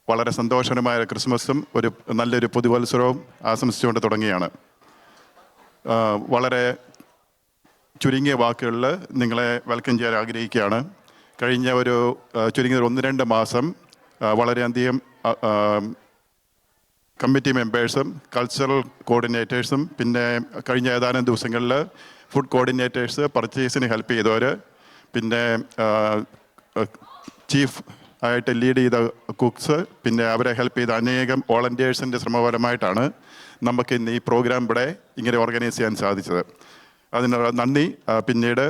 വളരെ സന്തോഷകരമായ ക്രിസ്മസും നല്ലൊരു പുതുവത്സരവും ആശംസിച്ചുകൊണ്ട് തുടങ്ങിയാണ്. വളരെ ചുരുങ്ങിയ വാക്കുകളിൽ നിങ്ങളെ വെൽക്കം ചെയ്യാൻ ആഗ്രഹിക്കുകയാണ്. കഴിഞ്ഞ ചുരുങ്ങിയ 1-2 മാസം വളരെയധികം കമ്മിറ്റി മെമ്പേഴ്സും കൾച്ചറൽ കോർഡിനേറ്റേഴ്സും പിന്നെ കഴിഞ്ഞ ഏതാനും ദിവസങ്ങളിൽ ഫുഡ് കോർഡിനേറ്റേഴ്സ്, പർച്ചേസിന് ഹെൽപ്പ് ചെയ്തവർ, പിന്നെ ചീഫ് ആയിട്ട് ലീഡ് ചെയ്ത കുക്സ്, പിന്നെ അവരെ ഹെൽപ്പ് ചെയ്ത അനേകം വോളണ്ടിയേഴ്സിൻ്റെ ശ്രമപരമായിട്ടാണ് നമുക്ക് ഇന്ന് ഈ പ്രോഗ്രാം ഇവിടെ ഇങ്ങനെ ഓർഗനൈസ് ചെയ്യാൻ സാധിച്ചത്. അതിനുള്ള നന്ദി പിന്നീട്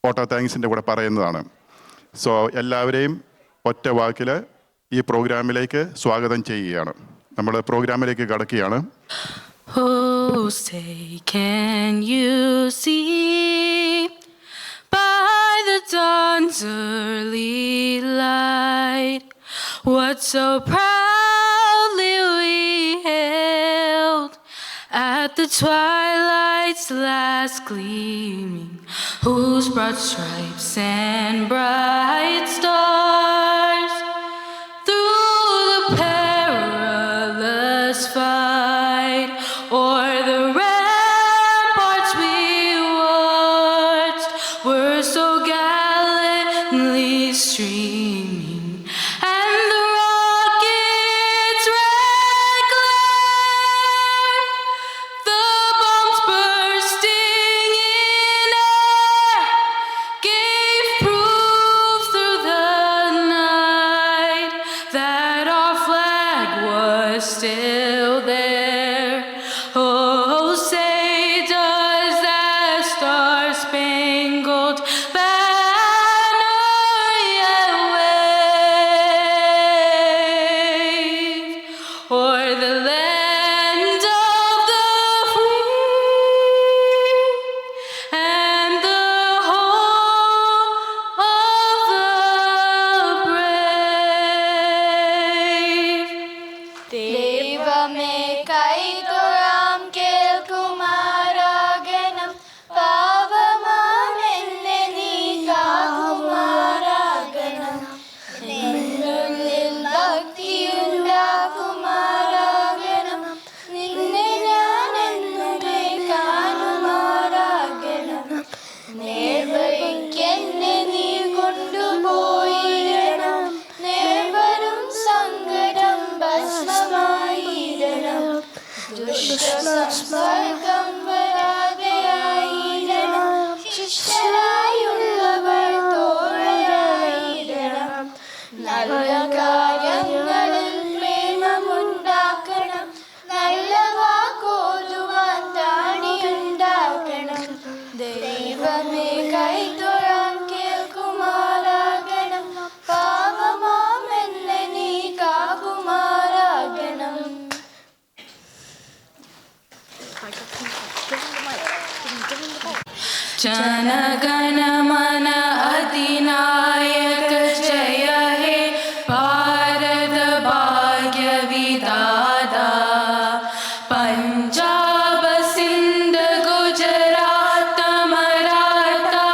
വോട്ട് ഓഫ് താങ്ക്സിൻ്റെ കൂടെ പറയുന്നതാണ്. സോ എല്ലാവരെയും ഒറ്റ വാക്കിൽ ഈ പ്രോഗ്രാമിലേക്ക് സ്വാഗതം ചെയ്യുകയാണ്. നമ്മൾ പ്രോഗ്രാമിലേക്ക് കടക്കുകയാണ്. Oh, say, can you see by the dawn's early light what so proudly we hailed at the twilight's last gleaming, whose broad stripes and bright stars through the perilous fight o'er the ramparts we watched were so gallantly streaming, and the rockets' red glare, the bombs bursting in air, gave proof through the night that our flag was still there. Oh, say, does that star-spangled banner yet wave o'er the land of the free and the home of the brave? ദൈവമേ കൈതൊഴാം കേൾക്കുമാറാകണം, പാപമാമെന്നെ നീ കാക്കുമാറാകണം, നിന്നുള്ളിൽ ഭക്തിയുണ്ടാക്കുമാറാകണം, നിന്നെ ഞാൻ എന്നുമേ കാണുമാറാകണം, നേർവഴിക്കെന്നെ നീ കൊണ്ടുപോയിടണം, നേർവരും സങ്കടം ഭസ്മമായിടണം, ദുഷ്ടസംസർഗം വരാതെയായിടണം, ശിഷ്യരായുള്ളവർ തോഴരായിടണം, നല്ല കാര്യങ്ങളിൽ പ്രേമമുണ്ടാക്കണം, നല്ല വാക്കോതുവാൻ താണിയുണ്ടാക്കണം, ദൈവമേ കൈതൊഴാൻ കേൾക്കുമാറാകണം, പാപമാമെന്നെ നീ കാക്കുമാറാകണം. जनगणमन अधिनायक जय हे भारत भाग्य विधाता, पंजाब सिंध गुजरात मराठा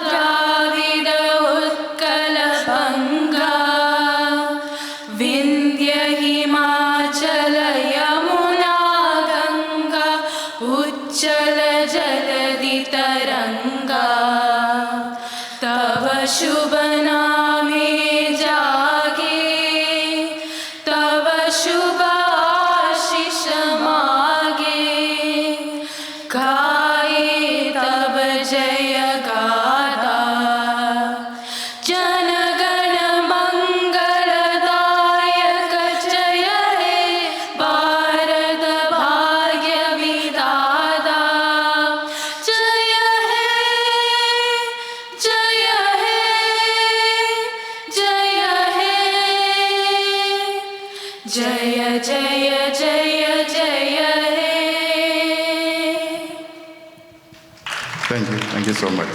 द्राविड उत्कल बंगा, विंध्य हिमाचल यमुना गंगा, उच्चल जलधि तरंगा, तव शुभ नामे जागे, तव शुभ आशीष मागे, गाए तब जय गाथा, जनगण मंगलदायक जय हे भारत भाग्य विधाता, जय हे जय हे जय हे, जय जय जय जय हे. Thank you so much.